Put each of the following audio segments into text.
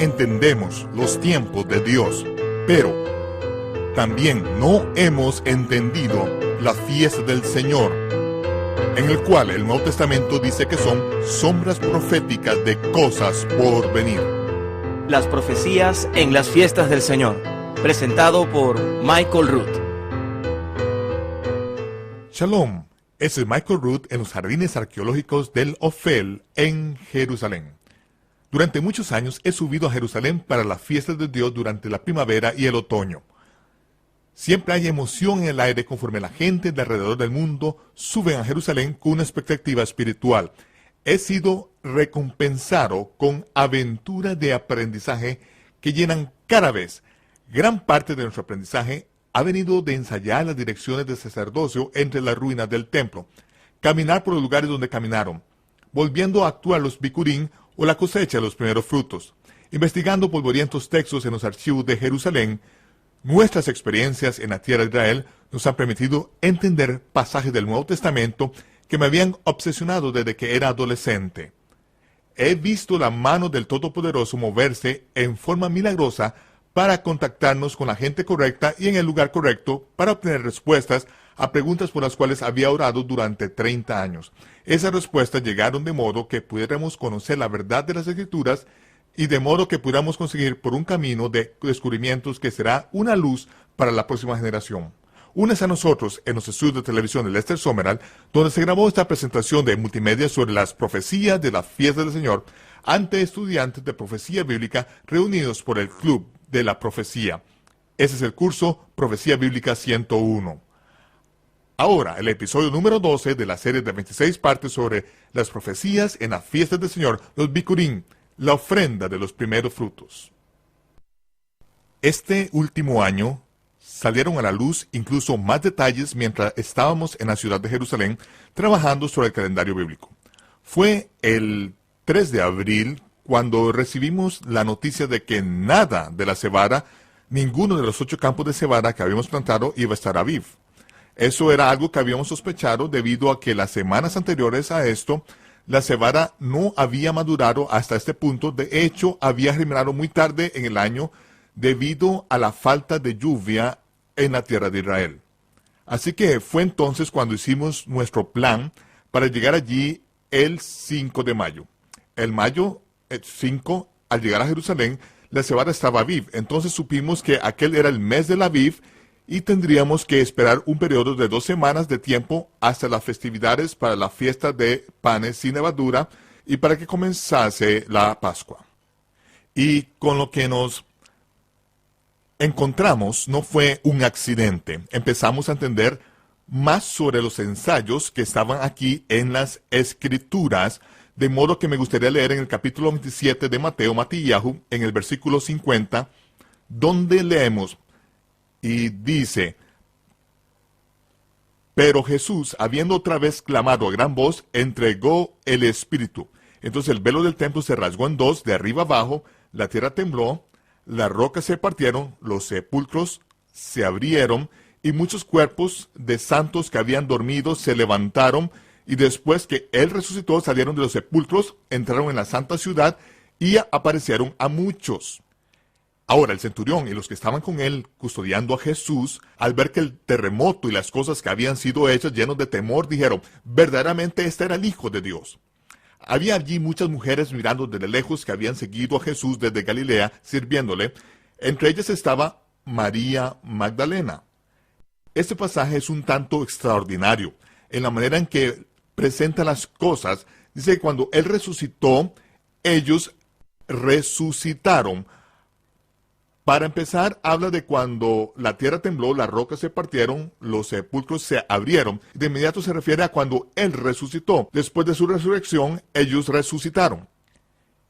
entendemos los tiempos de Dios, pero también no hemos entendido la fiesta del Señor, en el cual el Nuevo Testamento dice que son sombras proféticas de cosas por venir. Las profecías en las fiestas del Señor, presentado por Michael Root. Shalom, ese es Michael Root en los jardines arqueológicos del Ofel en Jerusalén. Durante muchos años he subido a Jerusalén para las fiestas de Dios durante la primavera y el otoño. Siempre hay emoción en el aire conforme la gente de alrededor del mundo suben a Jerusalén con una expectativa espiritual. He sido recompensado con aventuras de aprendizaje que llenan cada vez. Gran parte de nuestro aprendizaje ha venido de ensayar las direcciones de sacerdocio entre las ruinas del templo, caminar por los lugares donde caminaron, volviendo a actuar los bikurim o la cosecha de los primeros frutos, investigando polvorientos textos en los archivos de Jerusalén. Nuestras experiencias en la tierra de Israel nos han permitido entender pasajes del Nuevo Testamento que me habían obsesionado desde que era adolescente. He visto la mano del Todopoderoso moverse en forma milagrosa para contactarnos con la gente correcta y en el lugar correcto para obtener respuestas a preguntas por las cuales había orado durante 30 años. Esas respuestas llegaron de modo que pudiéramos conocer la verdad de las Escrituras y de modo que pudiéramos conseguir por un camino de descubrimientos que será una luz para la próxima generación. Únese a nosotros en los estudios de televisión de Lester Summerall, donde se grabó esta presentación de multimedia sobre las profecías de la fiesta del Señor ante estudiantes de profecía bíblica reunidos por el Club de la Profecía. Ese es el curso Profecía Bíblica 101. Ahora, el episodio número 12 de la serie de 26 partes sobre las profecías en las fiestas del Señor, los bikurim, la ofrenda de los primeros frutos. Este último año salieron a la luz incluso más detalles mientras estábamos en la ciudad de Jerusalén trabajando sobre el calendario bíblico. Fue el 3 de abril cuando recibimos la noticia de que nada de la cebada, ninguno de los 8 campos de cebada que habíamos plantado iba a estar aviv. Eso era algo que habíamos sospechado debido a que las semanas anteriores a esto, la cebada no había madurado hasta este punto. De hecho, había germinado muy tarde en el año debido a la falta de lluvia en la tierra de Israel. Así que fue entonces cuando hicimos nuestro plan para llegar allí el 5 de mayo. El mayo 5, al llegar a Jerusalén, la cebada estaba aviv. Entonces supimos que aquel era el mes del aviv y tendríamos que esperar un periodo de 2 semanas de tiempo hasta las festividades para la fiesta de panes sin levadura y para que comenzase la Pascua. Y con lo que nos encontramos no fue un accidente. Empezamos a entender más sobre los ensayos que estaban aquí en las Escrituras, de modo que me gustaría leer en el capítulo 27 de Mateo, Matíyahu, en el versículo 50, donde leemos, y dice: pero Jesús, habiendo otra vez clamado a gran voz, entregó el Espíritu. Entonces el velo del templo se rasgó en dos, de arriba abajo, la tierra tembló, las rocas se partieron, los sepulcros se abrieron, y muchos cuerpos de santos que habían dormido se levantaron, y después que Él resucitó, salieron de los sepulcros, entraron en la santa ciudad, y aparecieron a muchos. Ahora el centurión y los que estaban con él custodiando a Jesús, al ver que el terremoto y las cosas que habían sido hechas, llenos de temor, dijeron: verdaderamente este era el Hijo de Dios. Había allí muchas mujeres mirando desde lejos que habían seguido a Jesús desde Galilea, sirviéndole. Entre ellas estaba María Magdalena. Este pasaje es un tanto extraordinario en la manera en que presenta las cosas. Dice que cuando Él resucitó, ellos resucitaron. Para empezar, habla de cuando la tierra tembló, las rocas se partieron, los sepulcros se abrieron. De inmediato se refiere a cuando Él resucitó. Después de su resurrección, ellos resucitaron.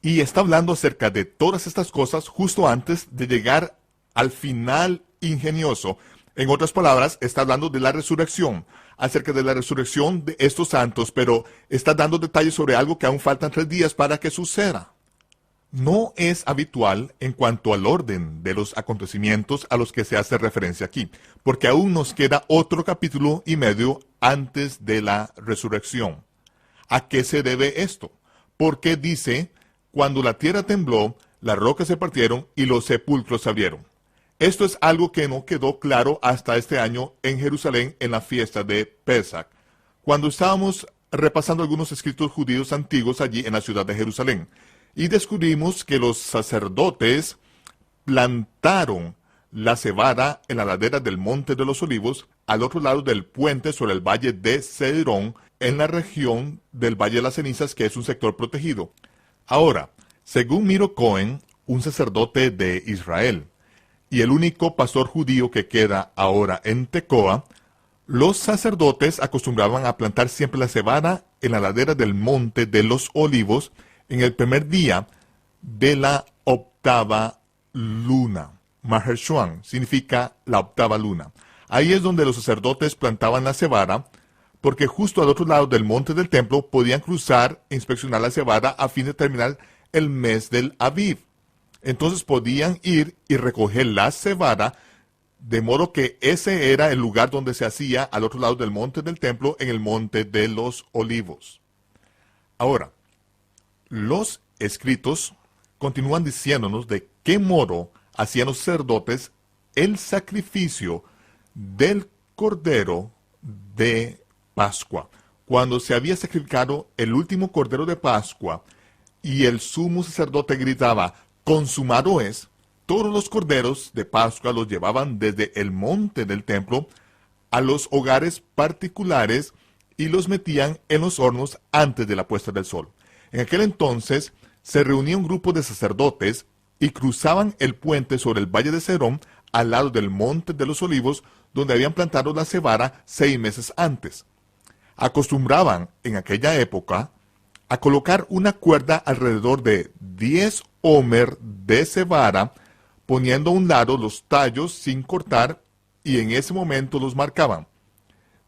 Y está hablando acerca de todas estas cosas justo antes de llegar al final ingenioso. En otras palabras, está hablando de la resurrección, acerca de la resurrección de estos santos, pero está dando detalles sobre algo que aún faltan 3 días para que suceda. No es habitual en cuanto al orden de los acontecimientos a los que se hace referencia aquí, porque aún nos queda otro capítulo y medio antes de la resurrección. ¿A qué se debe esto? Porque dice, cuando la tierra tembló, las rocas se partieron y los sepulcros se abrieron. Esto es algo que no quedó claro hasta este año en Jerusalén en la fiesta de Pesach, cuando estábamos repasando algunos escritos judíos antiguos allí en la ciudad de Jerusalén, y descubrimos que los sacerdotes plantaron la cebada en la ladera del Monte de los Olivos, al otro lado del puente sobre el valle de Cedrón, en la región del Valle de las Cenizas, que es un sector protegido. Ahora, según Miro Cohen, un sacerdote de Israel, y el único pastor judío que queda ahora en Tecoa, los sacerdotes acostumbraban a plantar siempre la cebada en la ladera del Monte de los Olivos en el primer día de la octava luna. Mahershuan significa la octava luna. Ahí es donde los sacerdotes plantaban la cebada, porque justo al otro lado del monte del templo podían cruzar e inspeccionar la cebada a fin de terminar el mes del Aviv. Entonces podían ir y recoger la cebada, de modo que ese era el lugar donde se hacía al otro lado del monte del templo, en el monte de los Olivos. Ahora, los escritos continúan diciéndonos de qué modo hacían los sacerdotes el sacrificio del cordero de Pascua. Cuando se había sacrificado el último cordero de Pascua y el sumo sacerdote gritaba, consumado es, todos los corderos de Pascua los llevaban desde el monte del templo a los hogares particulares y los metían en los hornos antes de la puesta del sol. En aquel entonces se reunía un grupo de sacerdotes y cruzaban el puente sobre el valle de Cedrón al lado del monte de los Olivos, donde habían plantado la cebada 6 meses antes. Acostumbraban en aquella época a colocar una cuerda alrededor de 10 homer de cebada, poniendo a un lado los tallos sin cortar, y en ese momento los marcaban.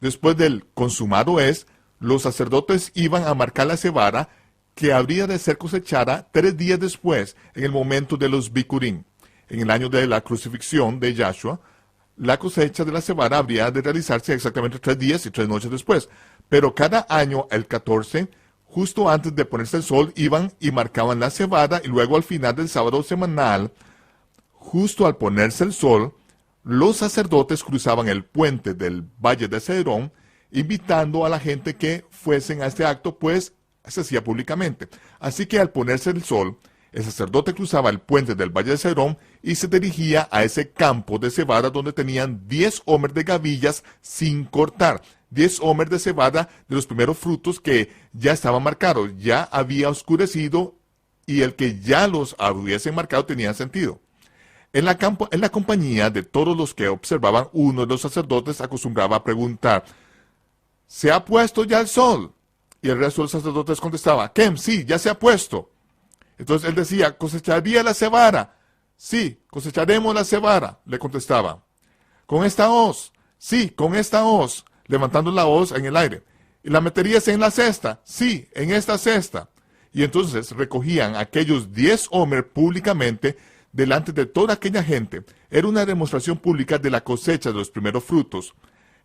Después del consumado es, los sacerdotes iban a marcar la cebada que habría de ser cosechada 3 días después, en el momento de los Bikurim. En el año de la crucifixión de Yahshua, la cosecha de la cebada habría de realizarse exactamente 3 días y 3 noches después. Pero cada año, el 14, justo antes de ponerse el sol, iban y marcaban la cebada, y luego al final del sábado semanal, justo al ponerse el sol, los sacerdotes cruzaban el puente del valle de Cedrón, invitando a la gente que fuesen a este acto, pues se hacía públicamente. Así que al ponerse el sol, el sacerdote cruzaba el puente del valle de Cedrón y se dirigía a ese campo de cebada donde tenían 10 homer de gavillas sin cortar. 10 homer de cebada de los primeros frutos que ya estaban marcados, ya había oscurecido, y el que ya los hubiesen marcado tenía sentido. En la compañía de todos los que observaban, uno de los sacerdotes acostumbraba a preguntar, ¿se ha puesto ya el sol? Y el resto de los sacerdotes contestaba, Kem, sí, ya se ha puesto. Entonces él decía, ¿cosecharía la cebada? Sí, cosecharemos la cebada, le contestaba. ¿Con esta hoz? Sí, con esta hoz, levantando la hoz en el aire. ¿Y la meterías en la cesta? Sí, en esta cesta. Y entonces recogían aquellos 10 homer públicamente delante de toda aquella gente. Era una demostración pública de la cosecha de los primeros frutos,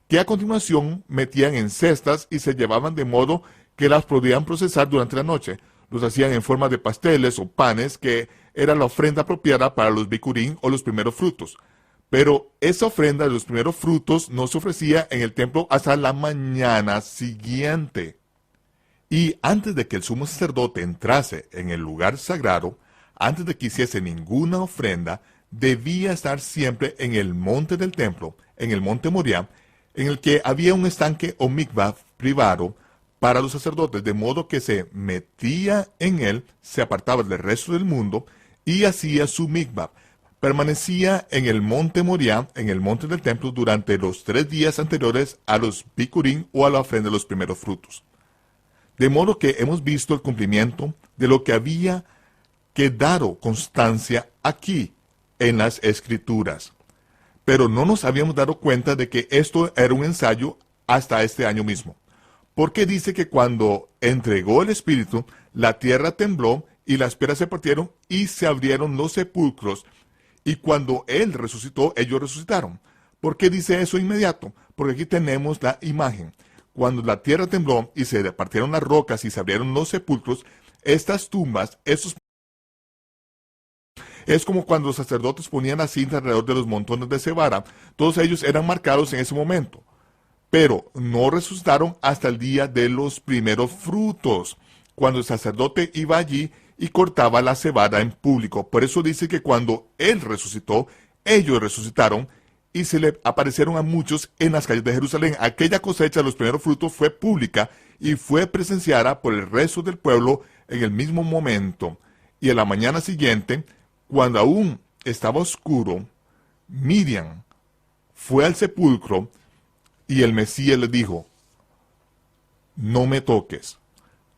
que a continuación metían en cestas y se llevaban de modo que las podían procesar durante la noche. Los hacían en forma de pasteles o panes, que era la ofrenda apropiada para los bikurim o los primeros frutos. Pero esa ofrenda de los primeros frutos no se ofrecía en el templo hasta la mañana siguiente. Y antes de que el sumo sacerdote entrase en el lugar sagrado, antes de que hiciese ninguna ofrenda, debía estar siempre en el monte del templo, en el monte Moriah, en el que había un estanque o mikvah privado para los sacerdotes, de modo que se metía en él, se apartaba del resto del mundo y hacía su mikvah. Permanecía en el monte Moriah, en el monte del templo, durante los 3 días anteriores a los bikurim o a la ofrenda de los primeros frutos. De modo que hemos visto el cumplimiento de lo que había quedado constancia aquí en las Escrituras. Pero no nos habíamos dado cuenta de que esto era un ensayo hasta este año mismo. Porque dice que cuando entregó el Espíritu, la tierra tembló y las piedras se partieron y se abrieron los sepulcros. Y cuando Él resucitó, ellos resucitaron. ¿Por qué dice eso inmediato? Porque aquí tenemos la imagen. Cuando la tierra tembló y se partieron las rocas y se abrieron los sepulcros, estas tumbas, estos Es como cuando los sacerdotes ponían la cinta alrededor de los montones de cebada. Todos ellos eran marcados en ese momento. Pero no resucitaron hasta el día de los primeros frutos, cuando el sacerdote iba allí y cortaba la cebada en público. Por eso dice que cuando él resucitó, ellos resucitaron y se le aparecieron a muchos en las calles de Jerusalén. Aquella cosecha de los primeros frutos fue pública y fue presenciada por el resto del pueblo en el mismo momento. Y en la mañana siguiente, cuando aún estaba oscuro, Miriam fue al sepulcro y el Mesías le dijo: no me toques,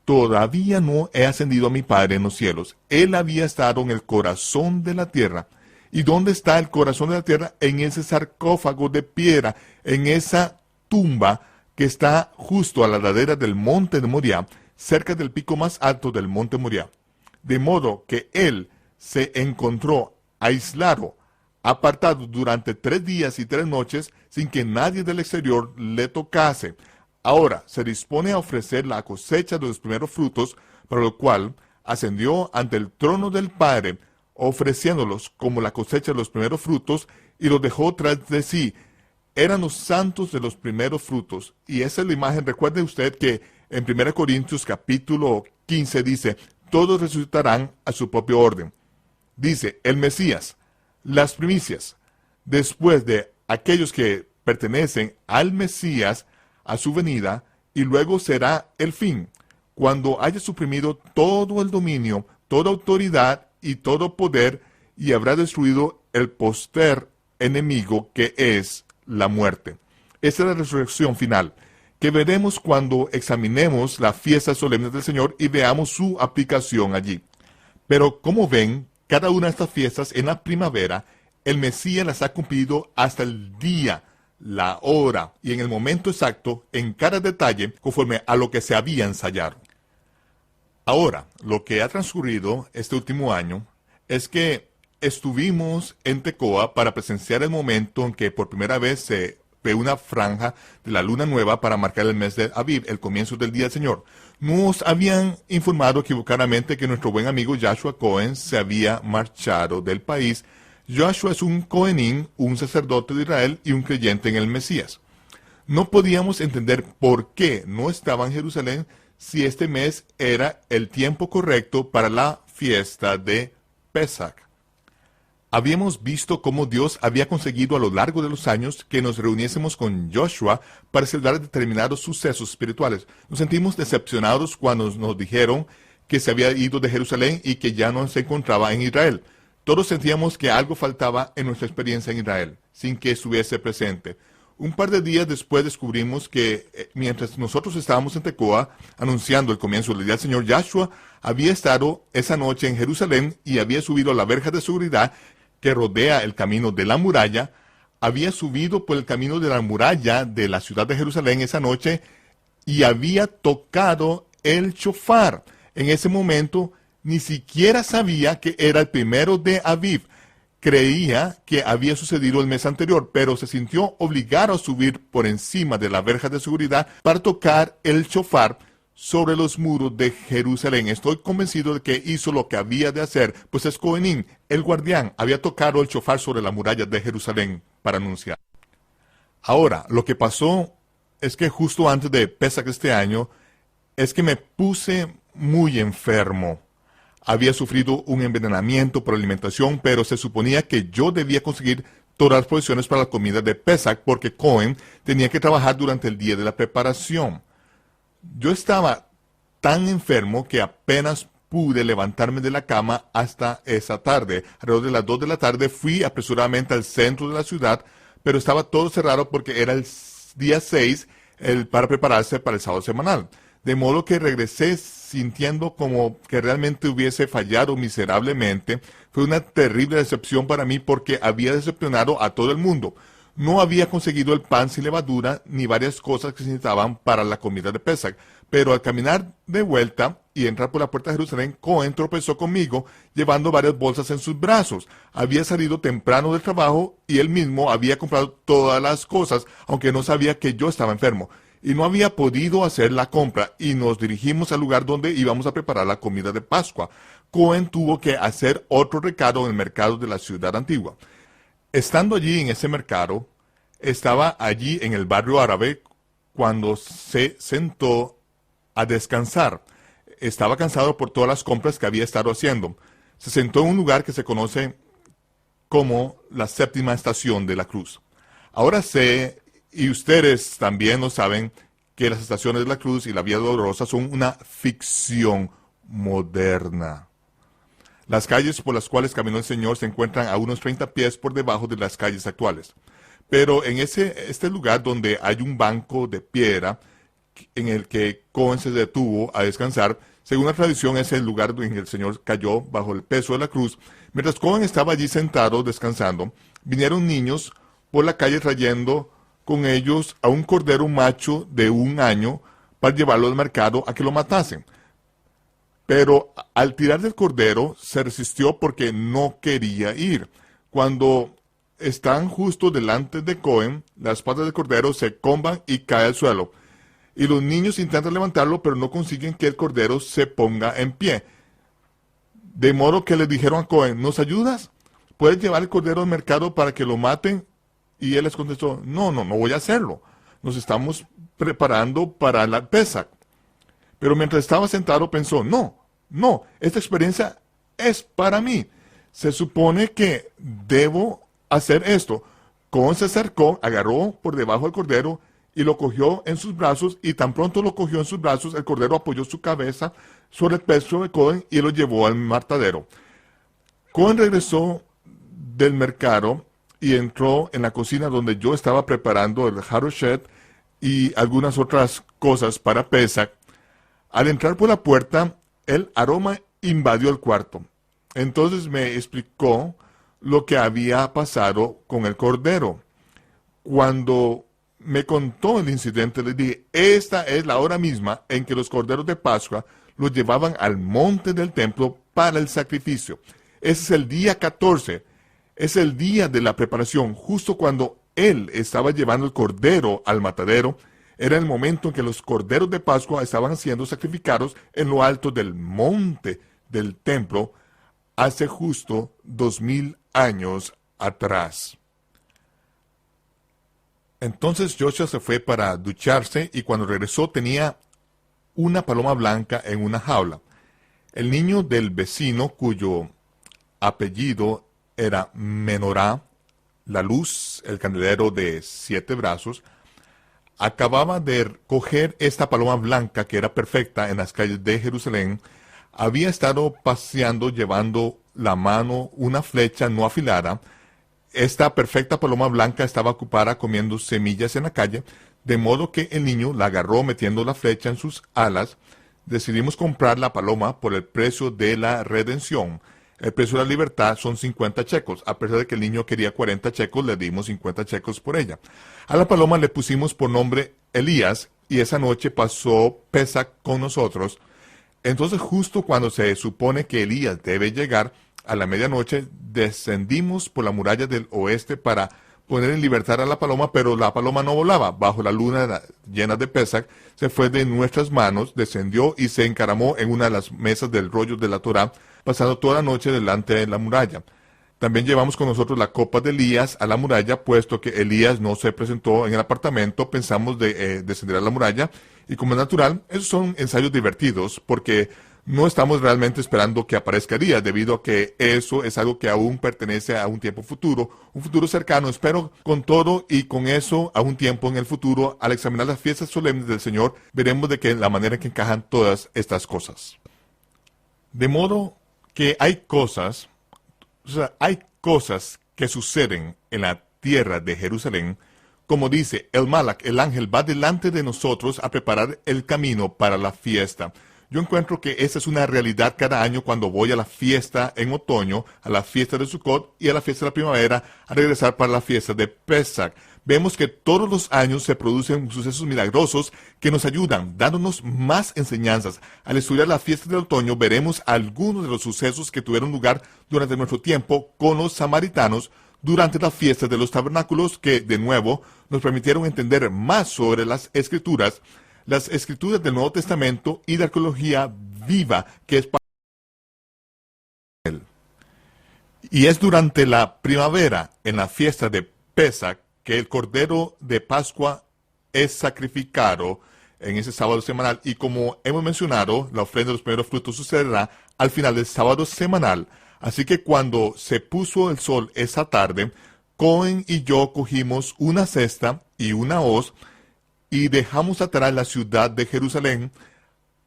todavía no he ascendido a mi Padre en los cielos. Él había estado en el corazón de la tierra. ¿Y dónde está el corazón de la tierra? En ese sarcófago de piedra, en esa tumba que está justo a la ladera del monte de Moriah, cerca del pico más alto del monte Moriah. De modo que él se encontró aislado, apartado durante 3 días y 3 noches, sin que nadie del exterior le tocase. Ahora se dispone a ofrecer la cosecha de los primeros frutos, para lo cual ascendió ante el trono del Padre, ofreciéndolos como la cosecha de los primeros frutos, y los dejó tras de sí. Eran los santos de los primeros frutos. Y esa es la imagen. Recuerde usted que en 1 Corintios capítulo 15 dice: todos resucitarán a su propio orden. Dice, el Mesías, las primicias, después de aquellos que pertenecen al Mesías, a su venida, y luego será el fin, cuando haya suprimido todo el dominio, toda autoridad y todo poder, y habrá destruido el postrer enemigo, que es la muerte. Esa es la resurrección final, que veremos cuando examinemos las fiestas solemnes del Señor y veamos su aplicación allí. Pero como ven, cada una de estas fiestas en la primavera, el Mesías las ha cumplido hasta el día, la hora y en el momento exacto, en cada detalle, conforme a lo que se había ensayado. Ahora, lo que ha transcurrido este último año es que estuvimos en Tecoa para presenciar el momento en que por primera vez se ve una franja de la luna nueva para marcar el mes de Aviv, el comienzo del Día del Señor. Nos habían informado equivocadamente que nuestro buen amigo Joshua Cohen se había marchado del país. Joshua es un Cohenim, un sacerdote de Israel y un creyente en el Mesías. No podíamos entender por qué no estaba en Jerusalén si este mes era el tiempo correcto para la fiesta de Pesach. Habíamos visto cómo Dios había conseguido a lo largo de los años que nos reuniésemos con Joshua para celebrar determinados sucesos espirituales. Nos sentimos decepcionados cuando nos dijeron que se había ido de Jerusalén y que ya no se encontraba en Israel. Todos sentíamos que algo faltaba en nuestra experiencia en Israel, sin que estuviese presente. Un par de días después descubrimos que mientras nosotros estábamos en Tecoa anunciando el comienzo del Día del Señor, Joshua había estado esa noche en Jerusalén y había subido a la verja de seguridad que rodea el camino de la muralla. Había subido por el camino de la muralla de la ciudad de Jerusalén esa noche y había tocado el shofar. En ese momento ni siquiera sabía que era el 1 de Aviv. Creía que había sucedido el mes anterior, pero se sintió obligado a subir por encima de la verja de seguridad para tocar el shofar sobre los muros de Jerusalén. Estoy convencido de que hizo lo que había de hacer, pues es Cohenim, el guardián, había tocado el shofar sobre la muralla de Jerusalén para anunciar. Ahora, lo que pasó es que justo antes de Pesach este año, es que me puse muy enfermo. Había sufrido un envenenamiento por alimentación, pero se suponía que yo debía conseguir todas las provisiones para la comida de Pesach, porque Cohen tenía que trabajar durante el día de la preparación. Yo estaba tan enfermo que apenas pude levantarme de la cama hasta esa tarde. Alrededor de las 2 de la tarde fui apresuradamente al centro de la ciudad, pero estaba todo cerrado porque era el día 6 para prepararse para el sábado semanal. De modo que regresé sintiendo como que realmente hubiese fallado miserablemente. Fue una terrible decepción para mí porque había decepcionado a todo el mundo. No había conseguido el pan sin levadura ni varias cosas que se necesitaban para la comida de Pesach. Pero al caminar de vuelta y entrar por la puerta de Jerusalén, Cohen tropezó conmigo llevando varias bolsas en sus brazos. Había salido temprano del trabajo y él mismo había comprado todas las cosas, aunque no sabía que yo estaba enfermo. Y no había podido hacer la compra y nos dirigimos al lugar donde íbamos a preparar la comida de Pascua. Cohen tuvo que hacer otro recado en el mercado de la ciudad antigua. Estando allí en ese mercado, estaba allí en el barrio árabe cuando se sentó a descansar. Estaba cansado por todas las compras que había estado haciendo. Se sentó en un lugar que se conoce como la séptima estación de la cruz. Ahora sé, y ustedes también lo saben, que las estaciones de la cruz y la vía dolorosa son una ficción moderna. Las calles por las cuales caminó el Señor se encuentran a unos 30 pies por debajo de las calles actuales. Pero en este lugar donde hay un banco de piedra en el que Cohen se detuvo a descansar, según la tradición es el lugar en que el Señor cayó bajo el peso de la cruz. Mientras Cohen estaba allí sentado descansando, vinieron niños por la calle trayendo con ellos a un cordero macho de 1 año para llevarlo al mercado a que lo matasen. Pero al tirar del cordero se resistió porque no quería ir. Cuando están justo delante de Cohen, las patas del cordero se comban y cae al suelo. Y los niños intentan levantarlo, pero no consiguen que el cordero se ponga en pie. De modo que le dijeron a Cohen, ¿nos ayudas? ¿Puedes llevar el cordero al mercado para que lo maten? Y él les contestó, no voy a hacerlo. Nos estamos preparando para la Pesach. Pero mientras estaba sentado pensó, no, esta experiencia es para mí. Se supone que debo hacer esto. Cohen se acercó, agarró por debajo del cordero y lo cogió en sus brazos, y tan pronto lo cogió en sus brazos, el cordero apoyó su cabeza sobre el pecho de Cohen y lo llevó al matadero. Cohen regresó del mercado y entró en la cocina donde yo estaba preparando el haroshet y algunas otras cosas para Pesach. Al entrar por la puerta, el aroma invadió el cuarto. Entonces me explicó lo que había pasado con el cordero. Cuando me contó el incidente, le dije, esta es la hora misma en que los corderos de Pascua los llevaban al monte del templo para el sacrificio. Ese es el día 14, es el día de la preparación. Justo cuando él estaba llevando el cordero al matadero, era el momento en que los corderos de Pascua estaban siendo sacrificados en lo alto del monte del templo hace justo 2000 años atrás. Entonces Joshua se fue para ducharse y cuando regresó tenía una paloma blanca en una jaula. El niño del vecino, cuyo apellido era Menorá, la luz, el candelero de 7 brazos, acababa de coger esta paloma blanca que era perfecta en las calles de Jerusalén. Había estado paseando llevando la mano una flecha no afilada. Esta perfecta paloma blanca estaba ocupada comiendo semillas en la calle, de modo que el niño la agarró metiendo la flecha en sus alas. Decidimos comprar la paloma por el precio de la redención. El precio de la libertad son 50 checos. A pesar de que el niño quería 40 checos, le dimos 50 checos por ella. A la paloma le pusimos por nombre Elías, y esa noche pasó Pesach con nosotros. Entonces, justo cuando se supone que Elías debe llegar, a la medianoche, descendimos por la muralla del oeste para poner en libertad a la paloma, pero la paloma no volaba. Bajo la luna llena de Pesach, se fue de nuestras manos, descendió y se encaramó en una de las mesas del rollo de la Torá, pasando toda la noche delante de la muralla. También llevamos con nosotros la copa de Elías a la muralla, puesto que Elías no se presentó en el apartamento, pensamos de descender a la muralla, y como es natural, esos son ensayos divertidos, porque no estamos realmente esperando que aparezca Elías, debido a que eso es algo que aún pertenece a un tiempo futuro, un futuro cercano. Espero con todo y con eso a un tiempo en el futuro, al examinar las fiestas solemnes del Señor, veremos de que la manera en que encajan todas estas cosas. De modo que hay cosas que suceden en la tierra de Jerusalén, como dice el Malach, el ángel va delante de nosotros a preparar el camino para la fiesta. Yo encuentro que esa es una realidad cada año cuando voy a la fiesta en otoño, a la fiesta de Sukkot y a la fiesta de la primavera, a regresar para la fiesta de Pesach. Vemos que todos los años se producen sucesos milagrosos que nos ayudan, dándonos más enseñanzas. Al estudiar la fiesta del otoño, veremos algunos de los sucesos que tuvieron lugar durante nuestro tiempo con los samaritanos durante la fiesta de los tabernáculos, que, de nuevo, nos permitieron entender más sobre las escrituras del Nuevo Testamento y la arqueología viva que es Y es durante la primavera, en la fiesta de Pesach, que el Cordero de Pascua es sacrificado en ese sábado semanal. Y como hemos mencionado, la ofrenda de los primeros frutos sucederá al final del sábado semanal. Así que cuando se puso el sol esa tarde, Cohen y yo cogimos una cesta y una hoz y dejamos atrás la ciudad de Jerusalén,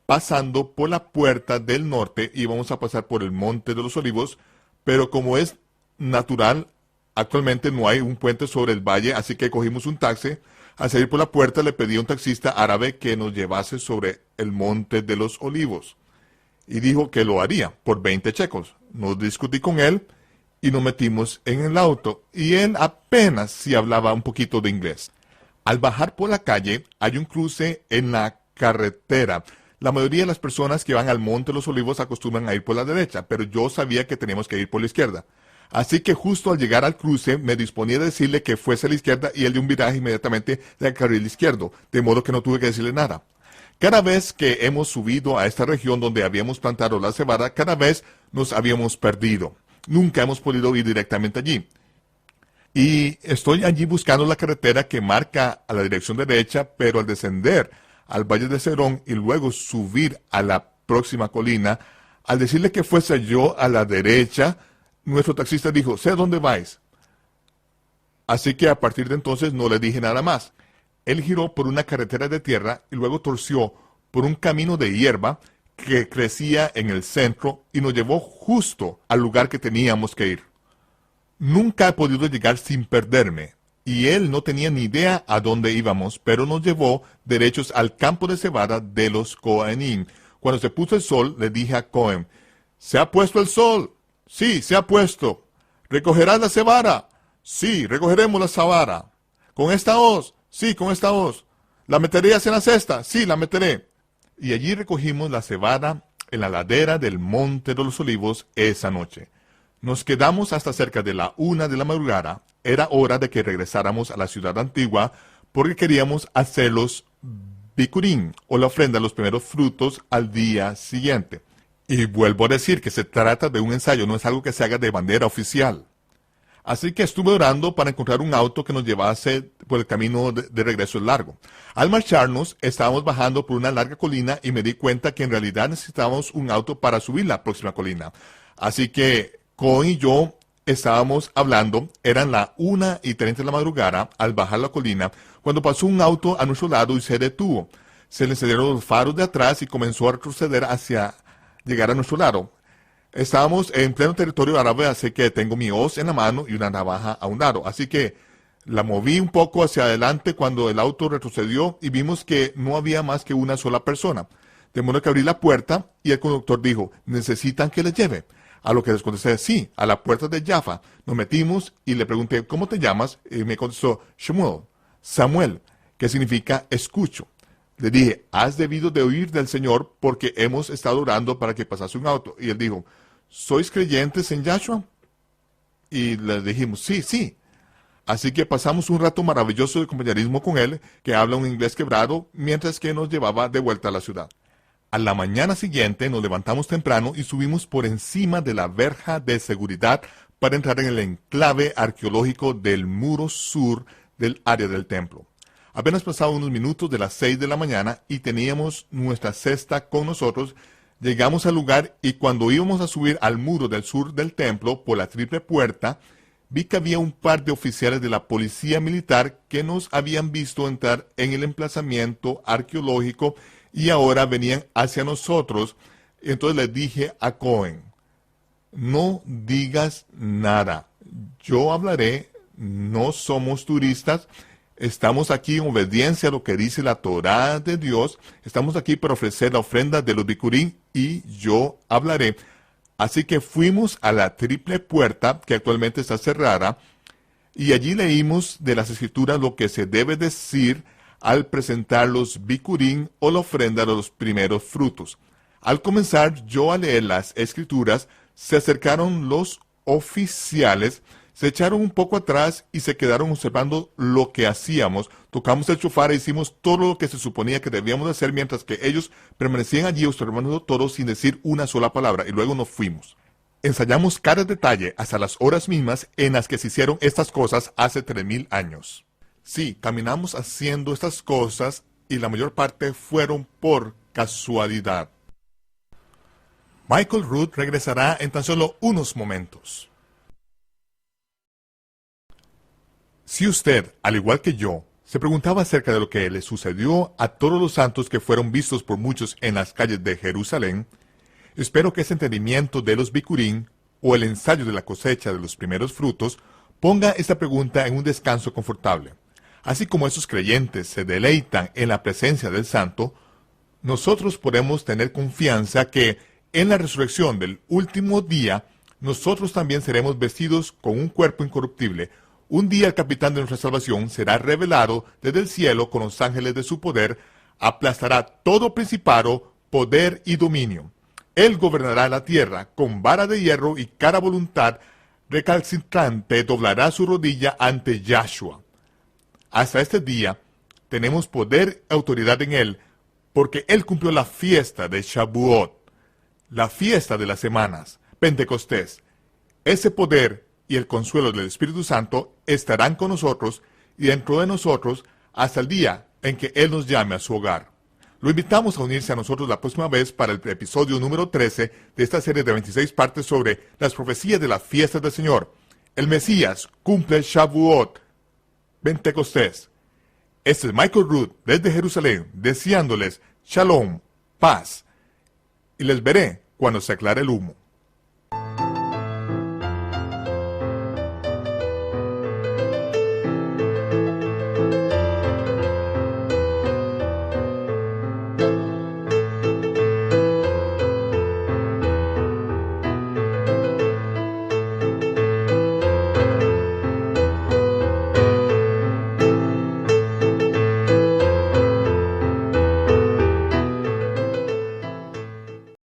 pasando por la puerta del norte. Íbamos a pasar por el Monte de los Olivos, pero como es natural, actualmente no hay un puente sobre el valle, así que cogimos un taxi. Al salir por la puerta le pedí a un taxista árabe que nos llevase sobre el Monte de los Olivos. Y dijo que lo haría por 20 checos. Nos discutí con él y nos metimos en el auto. Y él apenas sí hablaba un poquito de inglés. Al bajar por la calle hay un cruce en la carretera. La mayoría de las personas que van al Monte de los Olivos acostumbran a ir por la derecha, pero yo sabía que teníamos que ir por la izquierda. Así que justo al llegar al cruce me disponía a decirle que fuese a la izquierda y él dio un viraje inmediatamente del carril izquierdo, de modo que no tuve que decirle nada. Cada vez que hemos subido a esta región donde habíamos plantado la cebada, cada vez nos habíamos perdido. Nunca hemos podido ir directamente allí. Y estoy allí buscando la carretera que marca a la dirección derecha, pero al descender al Valle de Cedrón y luego subir a la próxima colina, al decirle que fuese yo a la derecha, nuestro taxista dijo, sé dónde vais. Así que a partir de entonces no le dije nada más. Él giró por una carretera de tierra y luego torció por un camino de hierba que crecía en el centro y nos llevó justo al lugar que teníamos que ir. Nunca he podido llegar sin perderme, y él no tenía ni idea a dónde íbamos, pero nos llevó derechos al campo de cebada de los Cohenim. Cuando se puso el sol, le dije a Cohen, ¿se ha puesto el sol? Sí, se ha puesto. ¿Recogerás la cebada? Sí, recogeremos la cebada. ¿Con esta hoz? Sí, con esta hoz. ¿La meterías en la cesta? Sí, la meteré. Y allí recogimos la cebada en la ladera del Monte de los Olivos esa noche. Nos quedamos hasta cerca de la 1 de la madrugada. Era hora de que regresáramos a la ciudad antigua porque queríamos hacer los bikurim, o la ofrenda de los primeros frutos, al día siguiente. Y vuelvo a decir que se trata de un ensayo, no es algo que se haga de manera oficial. Así que estuve orando para encontrar un auto que nos llevase por el camino de regreso largo. Al marcharnos, estábamos bajando por una larga colina y me di cuenta que en realidad necesitábamos un auto para subir la próxima colina. Así que Cohen y yo estábamos hablando, eran la 1:30 de la madrugada, al bajar la colina, cuando pasó un auto a nuestro lado y se detuvo. Se le encendieron los faros de atrás y comenzó a retroceder hacia llegar a nuestro lado. Estábamos en pleno territorio árabe, así que tengo mi hoz en la mano y una navaja a un lado. Así que la moví un poco hacia adelante cuando el auto retrocedió y vimos que no había más que una sola persona. De modo que abrí la puerta y el conductor dijo, ¿necesitan que les lleve? A lo que les contesté, sí, a la puerta de Jaffa. Nos metimos y le pregunté, ¿cómo te llamas? Y me contestó, Samuel, que significa escucho. Le dije, has debido de oír del Señor porque hemos estado orando para que pasase un auto. Y él dijo, ¿sois creyentes en Yahshua? Y le dijimos, sí, sí. Así que pasamos un rato maravilloso de compañerismo con él, que habla un inglés quebrado, mientras que nos llevaba de vuelta a la ciudad. A la mañana siguiente nos levantamos temprano y subimos por encima de la verja de seguridad para entrar en el enclave arqueológico del muro sur del área del templo. Apenas pasaban unos minutos de las 6 de la mañana y teníamos nuestra cesta con nosotros. Llegamos al lugar y cuando íbamos a subir al muro del sur del templo por la triple puerta, vi que había un par de oficiales de la policía militar que nos habían visto entrar en el emplazamiento arqueológico y ahora venían hacia nosotros. Entonces le dije a Cohen, no digas nada, yo hablaré, no somos turistas, estamos aquí en obediencia a lo que dice la Torá de Dios, estamos aquí para ofrecer la ofrenda de los bikurim y yo hablaré. Así que fuimos a la triple puerta, que actualmente está cerrada, y allí leímos de las escrituras lo que se debe decir al presentar los bikurim o la ofrenda de los primeros frutos. Al comenzar yo a leer las escrituras, se acercaron los oficiales, se echaron un poco atrás y se quedaron observando lo que hacíamos. Tocamos el shofar e hicimos todo lo que se suponía que debíamos hacer, mientras que ellos permanecían allí observando todo sin decir una sola palabra, y luego nos fuimos. ensayamos cada detalle hasta las horas mismas en las que se hicieron estas cosas hace 3000 años. Sí, caminamos haciendo estas cosas y la mayor parte fueron por casualidad. Michael Root regresará en tan solo unos momentos. Si usted, al igual que yo, se preguntaba acerca de lo que le sucedió a todos los santos que fueron vistos por muchos en las calles de Jerusalén, espero que ese entendimiento de los Bikurim, o el ensayo de la cosecha de los primeros frutos, ponga esta pregunta en un descanso confortable. Así como esos creyentes se deleitan en la presencia del santo, nosotros podemos tener confianza que en la resurrección del último día, nosotros también seremos vestidos con un cuerpo incorruptible. Un día el capitán de nuestra salvación será revelado desde el cielo con los ángeles de su poder, aplastará todo principado, poder y dominio. Él gobernará la tierra con vara de hierro y cara voluntad recalcitrante doblará su rodilla ante Yahshua. Hasta este día tenemos poder y autoridad en él, porque él cumplió la fiesta de Shavuot, la fiesta de las semanas, Pentecostés. Ese poder y el consuelo del Espíritu Santo estarán con nosotros y dentro de nosotros hasta el día en que él nos llame a su hogar. Lo invitamos a unirse a nosotros la próxima vez para el episodio número 13 de esta serie de 26 partes sobre las profecías de la fiesta del Señor. El Mesías cumple Shavuot, Pentecostés. Este es Michael Root desde Jerusalén, deseándoles Shalom, paz, y les veré cuando se aclare el humo.